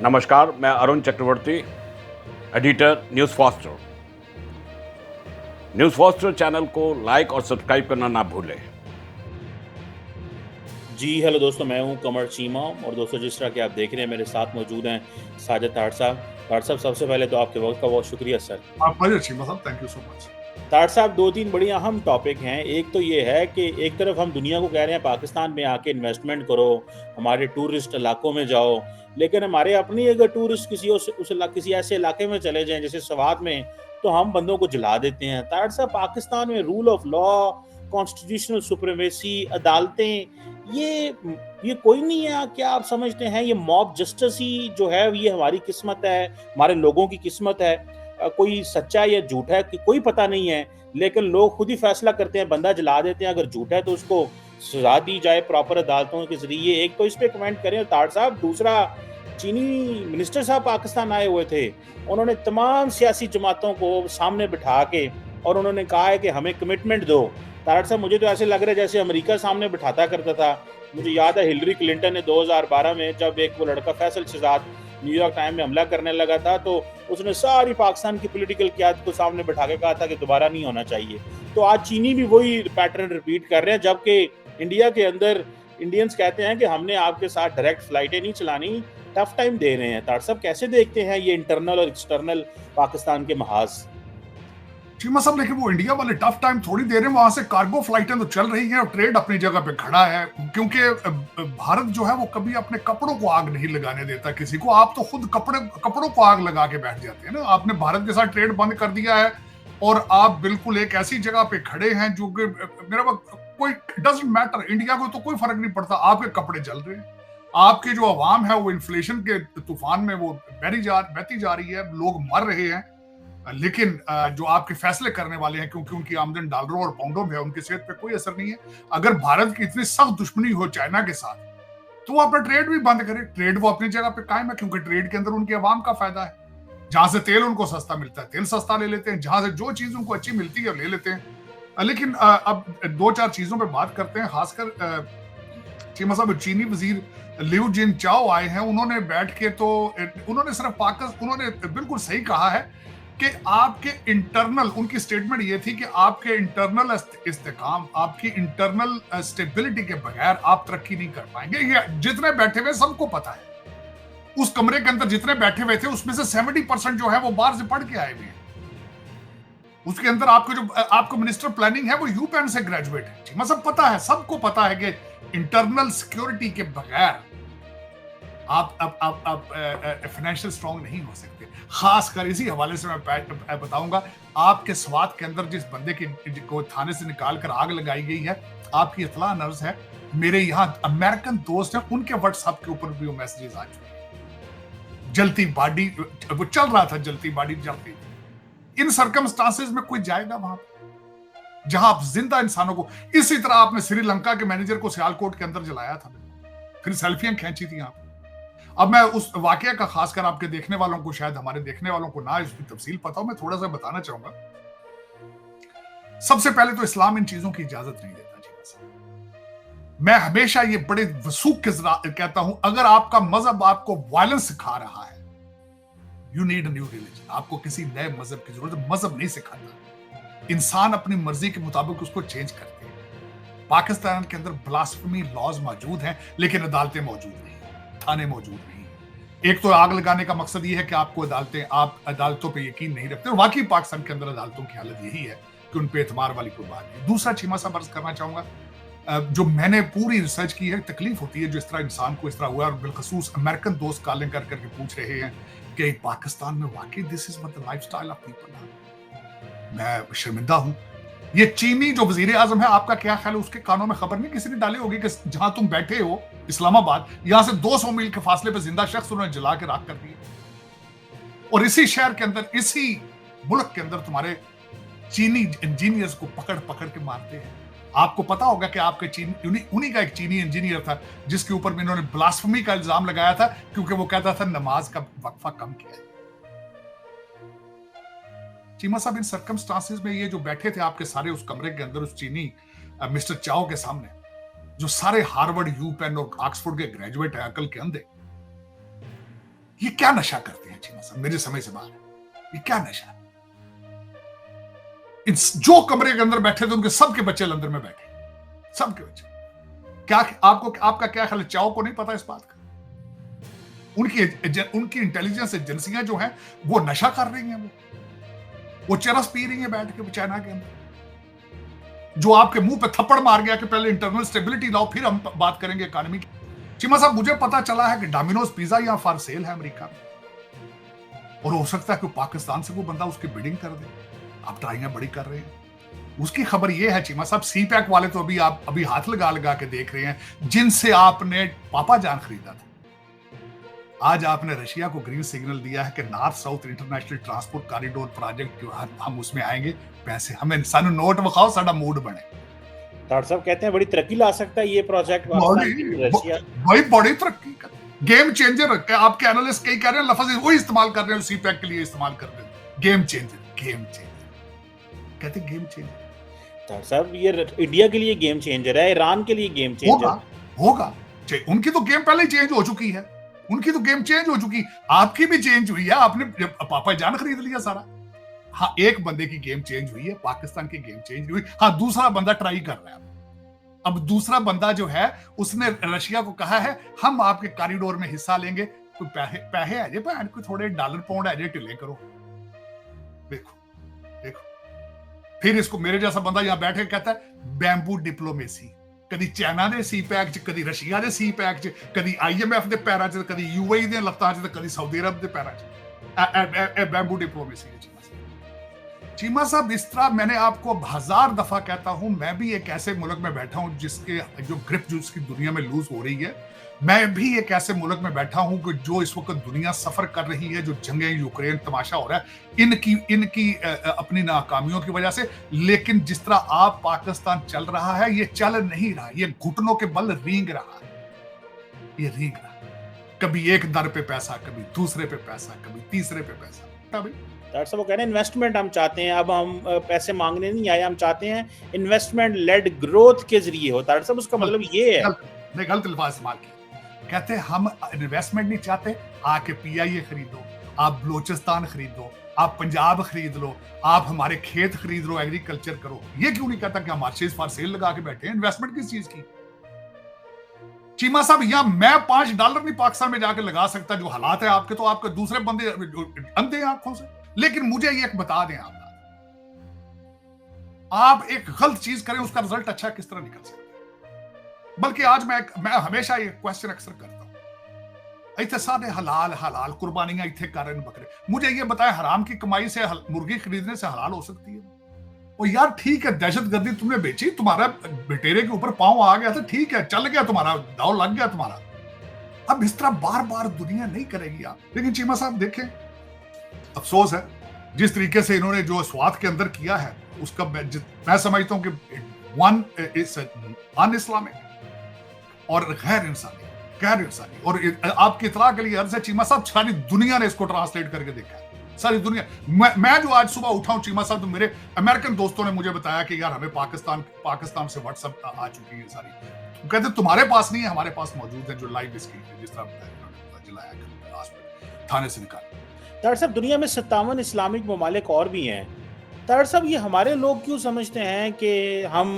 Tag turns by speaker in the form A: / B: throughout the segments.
A: नमस्कार, मैं Arun Chakraborty, editor news faster. News faster channel को लाइक और सब्सक्राइब करना ना भूलें।
B: जी हेलो दोस्तों, मैं हूं कमर चीमा और दोस्तों जिस तरह के आप देख रहे हैं मेरे साथ मौजूद हैं साजिद ताड़ साहब। ताड़ साहब, सबसे पहले तो आपके वक्त का बहुत शुक्रिया सर।
C: प्लेजर चीमा साहब, थैंक यू सो मच।
B: ताड़ साहब, दो तीन बड़ी अहम टॉपिक हैं। एक तो ये है कि एक तरफ हम दुनिया को कह रहे हैं पाकिस्तान में आके इन्वेस्टमेंट करो, हमारे टूरिस्ट इलाकों में जाओ, लेकिन हमारे अपनी अगर टूरिस्ट किसी ऐसे इलाके में चले जाएं जैसे सवात में, तो हम बंदों को जला देते हैं। ताड़ साहब, पाकिस्तान में rule of law, constitutional supremacy, अदालतें, ये कोई नहीं है? क्या आप समझते हैं ये मॉब जस्टिस ही जो है ये हमारी किस्मत है, हमारे लोगों की किस्मत है? कोई सच्चा है या झूठा है कि कोई पता नहीं है, लेकिन लोग खुद ही फैसला करते हैं, बंदा जला देते हैं। अगर झूठा है तो उसको सजा दी जाए प्रॉपर अदालतों के जरिए। एक तो इस पे कमेंट करें ताड़ साहब। दूसरा, चीनी मिनिस्टर साहब पाकिस्तान आए हुए थे, उन्होंने तमाम सियासी जमातों को सामने बिठा के और उन्होंने कहा है कि हमें कमिटमेंट दो। तारड़ साहब, मुझे तो ऐसे लग रहा है जैसे अमेरिका सामने बिठाता करता था। मुझे याद है हिलरी क्लिंटन ने 2012 में जब एक वो लड़का फैसल शहजाद न्यूयॉर्क टाइम में हमला करने लगा था, तो उसने सारी पाकिस्तान की पॉलिटिकल क़यादत को सामने बिठा के कहा था कि दोबारा नहीं होना चाहिए। तो आज चीनी भी वही पैटर्न रिपीट कर रहे हैं, जबकि इंडिया के अंदर इंडियंस कहते हैं कि हमने आपके साथ डायरेक्ट फ्लाइटें नहीं चलानी, टफ टाइम दे रहे हैं। ताड़ साहब, कैसे देखते हैं ये इंटरनल और एक्सटर्नल पाकिस्तान के महाज?
C: चीमा साहब, लेकिन वो इंडिया वाले टफ टाइम थोड़ी दे रहे हैं। वहां से कार्गो फ्लाइटें तो चल रही हैं और ट्रेड अपनी जगह पे खड़ा है, क्योंकि भारत जो है वो कभी अपने कपड़ों को आग नहीं लगाने देता किसी को। आप तो खुद कपड़ों को आग लगा के बैठ जाते हैं ना। आपने भारत के साथ ट्रेड बंद कर दिया है और आप बिल्कुल एक ऐसी जगह पे खड़े हैं जो कि मेरा कोई डजंट मैटर, इंडिया को तो कोई फर्क नहीं पड़ता। आपके कपड़े जल रहे हैं, आपकी जो अवाम है वो इन्फ्लेशन के तूफान में वो बहती जा रही है, लोग मर रहे हैं। लेकिन जो आपके फैसले करने वाले हैं, क्योंकि उनकी आमदन डॉलरों और पाउंडों में है, उनकी सेहत पे कोई असर नहीं है। अगर भारत की इतनी सख्त दुश्मनी हो चाइना के साथ, तो वो अपना ट्रेड भी बंद करे। ट्रेड वो अपनी जगह पे कायम है, क्योंकि ट्रेड के अंदर उनकी आवाम का फायदा है। जहां से तेल उनको सस्ता मिलता है, तेल सस्ता ले लेते हैं। जहां से जो चीज उनको अच्छी मिलती है ले लेते हैं। लेकिन अब दो चार चीजों पे बात करते हैं। खासकर चीमा साहब, चीनी वजीर लिऊ जिन चाओ आए हैं। उन्होंने बैठ के तो उन्होंने सिर्फ पाकिस्तान, उन्होंने बिल्कुल सही कहा है कि आपके इंटरनल, उनकी स्टेटमेंट ये थी कि आपके इंटरनल इस्तेकाम, आपकी इंटरनल स्टेबिलिटी के बगैर आप तरक्की नहीं कर पाएंगे। ये जितने बैठे हुए सबको पता है। उस कमरे के अंदर जितने बैठे हुए थे उसमें से 70% जो है वो बाहर से पढ़ के आए हुए हैं। उसके अंदर आपको मिनिस्टर प्लानिंग है वो यूपेन से ग्रेजुएट है। मतलब पता है, सबको पता है कि इंटरनल सिक्योरिटी के बगैर आप फाइनेंशियल स्ट्रांग नहीं हो सकते। खासकर इसी हवाले से मैं बताऊंगा, आपके स्वात के अंदर जिस बंदे को थाने से निकाल कर आग लगाई गई है, आपकी इत्तला नर्ज है। मेरे यहाँ अमेरिकन दोस्त हैं, उनके व्हाट्सएप के ऊपर भी वो मैसेजेस आ चुके हैं। जलती बॉडी, वो चल रहा था, जलती बॉडी जलती। इन सर्कमस्टांसेस में कोई जाएगा वहां पर जहां आप जिंदा इंसानों को, इसी तरह आपने श्रीलंका के मैनेजर को सियालकोट के अंदर जलाया था, फिर सेल्फियां खींची थी आप। अब मैं उस वाकया का, खासकर आपके देखने वालों को, शायद हमारे देखने वालों को ना इसकी तफसील पता हो, मैं थोड़ा सा बताना चाहूंगा। सबसे पहले तो इस्लाम इन चीजों की इजाजत नहीं देता जी। मैं हमेशा ये बड़े वसूख के साथ कहता हूं, अगर आपका मजहब आपको वायलेंस सिखा रहा है, you need a new religion. आपको किसी नए मजहब की जरूरत है। मजहब नहीं सिखाता, इंसान अपनी मर्जी के मुताबिक उसको चेंज करते हैं। पाकिस्तान के अंदर ब्लास्फेमी लॉज मौजूद हैं, लेकिन अदालतें मौजूद नहीं, थाने मौजूद नहीं। एक तो आग लगाने का मकसद ये है कि आप अदालतों पे यकीन नहीं रखते। और वाकई पाकिस्तान के अंदर अदालतों की हालत यही है कि उन पे एतमार वाली कोई बात नहीं। दूसरा चीमा साहब अर्ज करना चाहूंगा, जो मैंने पूरी रिसर्च की है, तकलीफ होती है जो इस तरह इंसान को इस तरह हुआ, और बिलखसूस अमेरिकन दोस्त कॉलिंग कर करके पूछ रहे हैं कि पाकिस्तान में वाकई this is what the lifestyle of people. मैं शर्मिंदा हूं। ये चीनी जो वजीर आजम है, आपका क्या ख्याल है? उसके कानों में खबर नहीं किसी ने डाली होगी कि जहां तुम बैठे हो इस्लामाबाद, यहां से 200 मील के फासले पर जिंदा शख्स उन्होंने जला के राख कर दिया। और इसी शहर के अंदर, इसी मुल्क के अंदर तुम्हारे चीनी इंजीनियर्स को पकड़ पकड़ के मारते हैं। आपको पता होगा कि आपके उन्हीं का एक चीनी इंजीनियर था जिसके ऊपर में इन्होंने ब्लास्फेमी का इल्जाम लगाया था, क्योंकि वो कहता था नमाज का वक्फा कम किया। चीमा साहब, इन सर्कमस्टांसेस में ये जो बैठे थे आपके सारे उस कमरे के अंदर, उस चीनी मिस्टर चाओ के सामने, जो सारे हार्वर्ड, यूपेन और ऑक्सफोर्ड के ग्रेजुएट है, अकल के अंधे, ये क्या नशा करते हैं चीमा साहब, मेरे समझ से बाहर है, ये क्या नशा है? जो कमरे के अंदर बैठे थे उनके सबके बच्चे लंदन में बैठे, सबके बच्चे। क्या आपका क्या ख्याल है? चाओ को नहीं पता इस बात का? उनकी इंटेलिजेंस एजेंसियां जो हैं वो नशा कर रही हैं, वो चरस पी रही हैं बैठ के चाइना के अंदर। जो आपके मुंह पे थप्पड़ मार गया कि पहले इंटरनल स्टेबिलिटी लाओ फिर हम बात करेंगे इकोनॉमी की। चीमा साहब, मुझे पता चला है कि डोमिनोज पिज्जा यहां फॉर सेल है अमेरिका में, और हो सकता है कि पाकिस्तान से कोई बंदा उसकी बिडिंग कर दे। आप ट्राइयां बड़ी कर रहे हैं। उसकी खबर यह है चीमा साहब, सी पैक वाले तो अभी हाथ लगा लगा के देख रहे हैं, जिनसे आपने पापा जान खरीदा था। आज आपने रशिया को ग्रीन सिग्नल दिया है कि north south international transport corridor project जो हम उसमें आएंगे, पैसे हमें सानू नोट विखाओ, साडा मूड बने।
B: डॉक्टर साहब कहते हैं बड़ी तरक्की ला सकता है ये प्रोजेक्ट रशिया,
C: भाई बड़ी तरक्की कर, गेम चेंजर। आपके एनालिस्ट कई कह रहे हैं लफ्ज वही इस्तेमाल कर रहे हैं, सी पैक के लिए इस्तेमाल कर रहे हैं, गेम चेंजर, गेम चेंजर कहते, गेम चेंजर।
B: डॉक्टर साहब ये इंडिया के लिए गेम चेंजर है, ईरान के लिए गेम चेंजर
C: होगा। उनकी तो गेम पहले ही चेंज हो चुकी है, उनकी तो गेम चेंज हो चुकी, आपकी भी चेंज हुई है। आपने पापा जान खरीद लिया सारा। हाँ, एक बंदे की गेम चेंज हुई है, पाकिस्तान की गेम चेंज हुई। हाँ, दूसरा बंदा ट्राई कर रहा है। अब दूसरा बंदा जो है उसने रशिया को कहा है हम आपके कॉरिडोर में हिस्सा लेंगे, कोई पैसे है जे भैन, कोई थोड़े डॉलर पाउंड है जे टिले करो। देखो देखो, फिर इसको मेरे जैसा बंदा यहां बैठे कहता है बैम्बू डिप्लोमेसी। कदी चाइना दे सी पैक च, कदी रशिया दे सी पैक च, कदी IMF दे पैरां च, कदी UAE दे लत्तां च, कदी सऊदी अरब दे पैरां च। बैम्बू डिप्लोमेसी है चीमा साहब। इस तरह मैंने आपको 1000 दफा कहता हूं, मैं भी एक ऐसे मुल्क में बैठा हूं जिसके जो ग्रिप जो इसकी दुनिया में लूज हो रही है। मैं भी एक ऐसे मुल्क में बैठा हूं कि जो इस वक्त दुनिया सफर कर रही है, जो जंगें यूक्रेन तमाशा हो रहा है इनकी अपनी नाकामियों की वजह से। लेकिन जिस तरह आप पाकिस्तान चल रहा है, ये चल नहीं रहा, ये घुटनों के बल रींग रहा है, ये रींग रहा है। कभी एक दर पे पैसा, कभी दूसरे पे पैसा, कभी तीसरे पे पैसा।
B: डॉक्टर साहब वो कह रहे हैं इन्वेस्टमेंट हम चाहते हैं, अब हम पैसे मांगने नहीं आए, हम चाहते हैं इन्वेस्टमेंट लेड ग्रोथ के जरिए हो। डॉक्टर साहब उसका मतलब ये है,
C: गलत अल्फाज इस्तेमाल किया। कहते हैं हम इन्वेस्टमेंट नहीं चाहते, आके PIA खरीदो, आप बलोचिस्तान खरीदो, आप पंजाब खरीद लो, आप हमारे खेत खरीद लो, एग्रीकल्चर करो। ये क्यों नहीं कहता कि हम मार्शेस फॉर सेल लगा के बैठे हैं? इन्वेस्टमेंट किस चीज की? चीमा साहब, यहां मैं $5 नहीं पाकिस्तान में जाके लगा सकता। जो हालात है आपके, तो आपके दूसरे बंदे अंधे आंखों से। लेकिन मुझे ये बता दें आप एक गलत चीज करें, उसका रिजल्ट अच्छा किस तरह निकल सकता है। बल्कि आज मैं हमेशा ये क्वेश्चन अक्सर करता हूं, इतने सारे हलाल कुर्बानियां इतने कारण बकरे, मुझे ये बताएं हराम की कमाई से मुर्गी खरीदने से हलाल हो सकती है? और यार ठीक है, दहशतगर्दी तुमने बेची, तुम्हारा बेटेरे के ऊपर पांव आ गया था, ठीक है, चल गया, तुम्हारा दाव लग गया तुम्हारा। अब इस तरह बार बार दुनिया नहीं करेगी आप। लेकिन चीमा साहब देखें, अफसोस है जिस तरीके से इन्होंने जो स्वाद के अंदर किया है, उसका मैं समझता हूं कि वन इज अनइस्लामिक और गैर इंसानी। और आपकी इतला के लिए अर्ज है चीमा साहब, सारी दुनिया ने इसको ट्रांसलेट करके देखा है, सारी दुनिया। मैं जो आज सुबह उठा हूं चीमा साहब, तो मेरे अमेरिकन दोस्तों ने मुझे बताया कि यार हमें पाकिस्तान से व्हाट्सएप आ चुकी है सारी। कहते तुम्हारे पास नहीं है, हमारे पास मौजूद है, जो लाइव इसकी जिस तरह जलाया थाने से निकाल।
B: डॉक्टर साहब दुनिया में 57 इस्लामिक ममालिक और भी हैं। डॉक्टर साहब ये हमारे लोग क्यों समझते हैं कि हम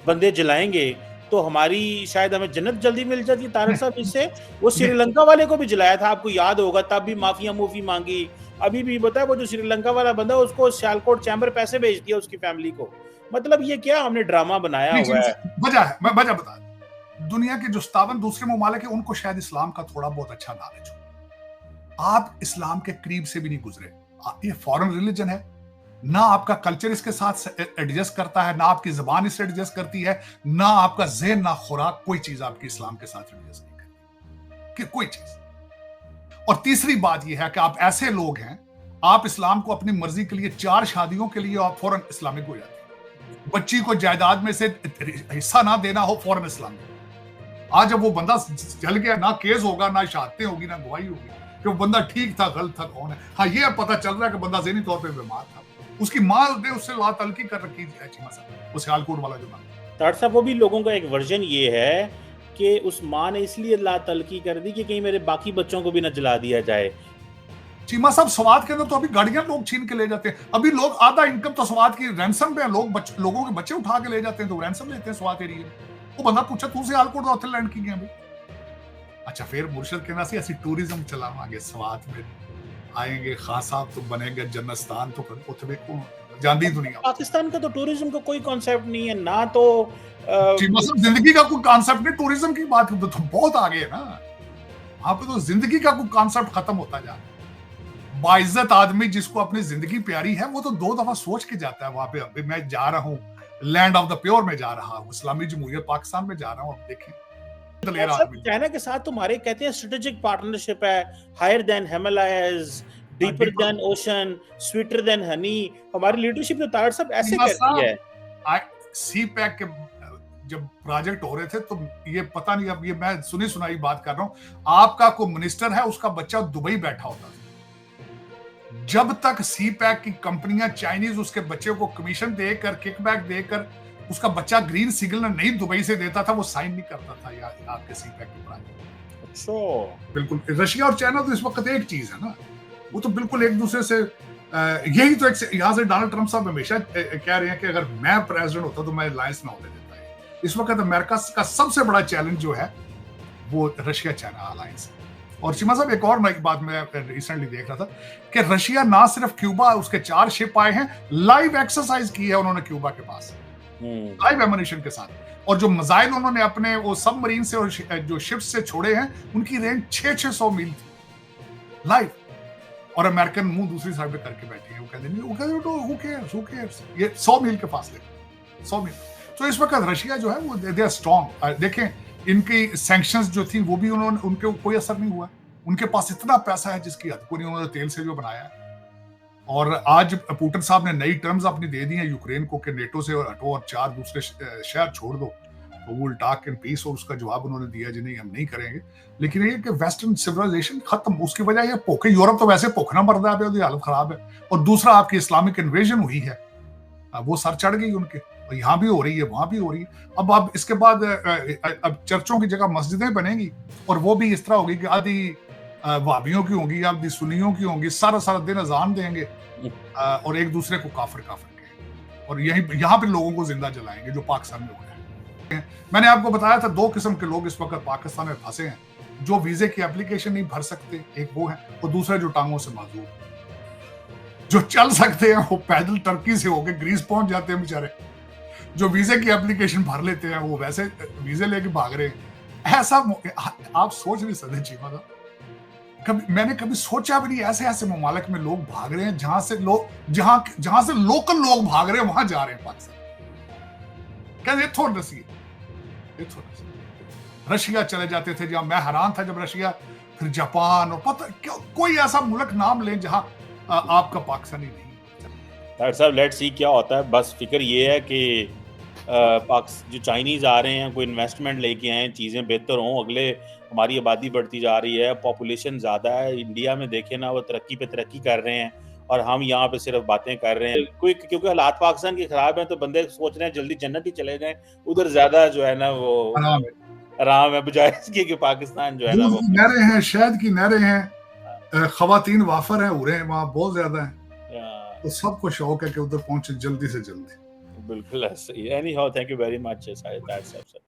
B: बंदे जलाएंगे तो हमारी शायद हमें जन्नत जल्दी मिल जाती है? तारक साहब इससे वो श्रीलंका वाले को भी जलाया था, आपको याद होगा, तब भी माफी मांगी। अभी भी बताया वो जो श्रीलंका वाला बंदा, उसको सियालकोट चैम्बर पैसे भेज दिया उसकी फैमिली को। मतलब ये क्या हमने ड्रामा बनाया हुआ है?
C: मैं वजह बता, दुनिया के जो 57 दूसरे ममालिक है उनको शायद इस्लाम का थोड़ा बहुत अच्छा नॉलेज हो। आप इस्लाम के करीब से भी नहीं गुजरे। ये फॉरेन रिलीजन है, ना आपका कल्चर इसके साथ एडजस्ट करता है, ना आपकी जबान इससे एडजस्ट करती है, ना आपका ज़हन, ना खुराक, कोई चीज आपकी इस्लाम के साथ एडजस्ट नहीं करती कि कोई चीज। और तीसरी बात यह है कि आप ऐसे लोग हैं, आप इस्लाम को अपनी मर्जी के लिए 4 शादियों के लिए आप फौरन इस्लामिक हो जाते हैं। बच्ची को जायदाद में से हिस्सा ना देना हो, फौरन इस्लामिक। आज जब वो बंदा जल गया, ना केस होगा, ना शहादतें होगी, ना गवाही होगी कि वो बंदा ठीक था गलत था कौन है। हाँ, ये पता चल रहा है कि बंदा ज़हनी तौर पे बीमार था, उसकी माँ ने उससे लातलकी कर रखी थी। वो सियालकोट वाला जो बंदा।
B: डॉक्टर साहब वो भी लोगों का एक वर्जन ये है कि उस माँ ने इसलिए ला तलकी कर दी कि कहीं मेरे बाकी बच्चों को भी ना जला दिया जाए।
C: चीमा साहब, स्वात के अंदर तो अभी गाड़ियां लोग छीन के ले जाते हैं। अभी लोग आधा इनकम तो स्वात की रैंसम पे है, लोगों के बच्चे उठा के ले जाते हैं तो रैंसम लेते हैं स्वात एरिया में। वो बंदा पूछा तू से आलकोट उत्थे लैंड की गया भाई। अच्छा, फिर मुर्शद कहना सी असि टूरिज्म चलावांगे, स्वात में आएंगे, खान साहब तो बनेंगे जन्नस्तान, तो फिर उत्थे वेखो जांदी दुनिया।
B: पाकिस्तान का तो टूरिज्म का कोई कॉन्सेप्ट नहीं है ना, तो
C: चीमा साहब जिंदगी का कोई कॉन्सेप्ट नहीं, टूरिज्म की बात तो बहुत आगे है ना। वहां पे तो जिंदगी का कोई कॉन्सेप्ट खत्म होता जा रहा है। बाइज्जत आदमी जिसको अपनी जिंदगी प्यारी है वो तो 2 दफा सोच के जाता है वहां पे। अभी मैं जा रहा हूँ लैंड ऑफ द प्योर में, जा रहा हूँ इस्लामी जमहूरियत पाकिस्तान में जा रहा हूँ। अब देखें
B: चाइना के साथ तुम्हारे कहते हैं स्ट्रेटेजिक पार्टनरशिप है, higher than Himalayas, deeper than ocean, sweeter than honey. हमारी लीडरशिप तो तार सब ऐसे करती है।
C: सी पैक के जब प्रोजेक्ट हो रहे थे तो ये पता नहीं, अब ये मैं सुनी सुनाई बात कर रहा हूँ, आपका कोई मिनिस्टर है उसका बच्चा दुबई बैठा होता था। जब तक सी पैक की कंपनियां चाइनीज उसके बच्चे को कमीशन देकर, किकबैक देकर उसका बच्चा ग्रीन सिग्नल नहीं दुबई से देता था, वो साइन नहीं करता था यार आपके सी पैक के प्रोजेक्ट।
B: अच्छा,
C: बिल्कुल। रशिया और चाइना तो इस वक्त एक चीज है ना, वो तो बिल्कुल एक दूसरे से यही तो यहाँ से डोनाल्ड ट्रंप साहब हमेशा कह रहे हैं कि अगर मैं प्रेसिडेंट होता तो मैं अलायंस ना होने देता है। इस वक्त अमेरिका का सबसे बड़ा चैलेंज जो है वो रशिया चाइना अलायंस है। और चीमा साहब एक और नई बात मैं रिसेंटली देख रहा था कि रशिया ना सिर्फ क्यूबा, उसके 4 शिप आए हैं, लाइव एक्सरसाइज की है उन्होंने क्यूबा के पास लाइव एमुनिशन के साथ। और जो मिसाइल उन्होंने अपने वो सबमरीन से और जो शिप्स से छोड़े हैं उनकी रेंज 600 मील थी लाइव। और अमेरिकन मुंह दूसरी साइड पे करके बैठे हैं, वो कहते हैं हु केयर्स, ये 100 मील के फासले, 100 मील। तो इस वक्त रशिया जो है वो दे आर स्ट्रांग। देखें इनकी सैंक्शंस जो थी वो भी उनके कोई असर नहीं हुआ। उनके पास इतना पैसा है जिसकी हद को नहीं, उन्होंने तेल से जो बनाया है। और आज पुतिन साहब ने नई टर्म्स अपनी दे दी हैं यूक्रेन को कि नेटो से हटो और 4 दूसरे शहर छोड़ दो, तो वो टॉक इन पीस, और उसका जवाब उन्होंने दिया जी नहीं हम नहीं करेंगे। लेकिन ये कि वेस्टर्न सिविलाइजेशन खत्म, उसकी वजह ये भूखे, यूरोप तो वैसे भूखना मरदा है, उसकी हालत खराब है। और दूसरा आपकी इस्लामिक इन्वेजन हुई है, वो सर चढ़ गई उनके, और यहाँ भी हो रही है वहां भी हो रही है। अब इसके बाद अब चर्चों की जगह मस्जिदें बनेंगी, और वो भी इस तरह होगी कि आधी वाबियों की होंगी, आधी सुन्नियों की होंगी, सारा दिन अजान देंगे और एक दूसरे को काफिर कहेंगे, और यहाँ पे लोगों को जिंदा जलाएंगे जो पाकिस्तान में हो रहा है। मैंने आपको बताया था 2 किस्म के लोग इस वक्त पाकिस्तान में फंसे हैं, जो वीजे की एप्लीकेशन नहीं भर सकते, एक वो है, और दूसरा जो टांगों से माजूर, जो चल सकते हैं वो पैदल टर्की से होके ग्रीस पहुंच जाते हैं बेचारे। जो वीजे की एप्लीकेशन भर लेते हैं वो वैसे वीजे लेके भाग रहे हैं। ऐसा आप सोच नहीं सकते चीमा साहब, मैंने कभी सोचा भी नहीं ऐसे ममालिक में लोग भाग रहे हैं, जहां से लोकल लोग भाग रहे हैं वहां जा रहे हैं पाकिस्तान। कहते रशिया चले जाते थे, जहां मैं हैरान था जब रशिया, फिर जापान, और पता क्यों कोई ऐसा मुल्क नाम लें जहां आपका पाकिस्तानी नहीं।
B: डॉक्टर साहब लेट्स सी क्या होता है। बस फिक्र ये है कि जो चाइनीज आ रहे हैं कोई इन्वेस्टमेंट लेके आए, चीज़ें बेहतर हों। अगले हमारी आबादी बढ़ती जा रही है, पॉपुलेशन ज़्यादा है, इंडिया में देखें ना वो तरक्की पे तरक्की कर रहे हैं और हम यहाँ पे सिर्फ बातें कर रहे हैं। क्योंकि हालात पाकिस्तान के खराब हैं तो बंदे सोच रहे हैं जल्दी जन्नत ही चले जाएं, उधर ज्यादा जो है ना वो आराम है, बजाय इसके कि पाकिस्तान जो है ना वो
C: नहरें हैं, शहद की नहरें हैं, खवातीन वाफर हैं, उड़े हैं वहाँ बहुत ज्यादा हैं, तो सबको शौक है कि उधर पहुंचे जल्दी से जल्दी।
B: बिल्कुल ऐसे ही। Anyhow, thank you very much Sahid साहब।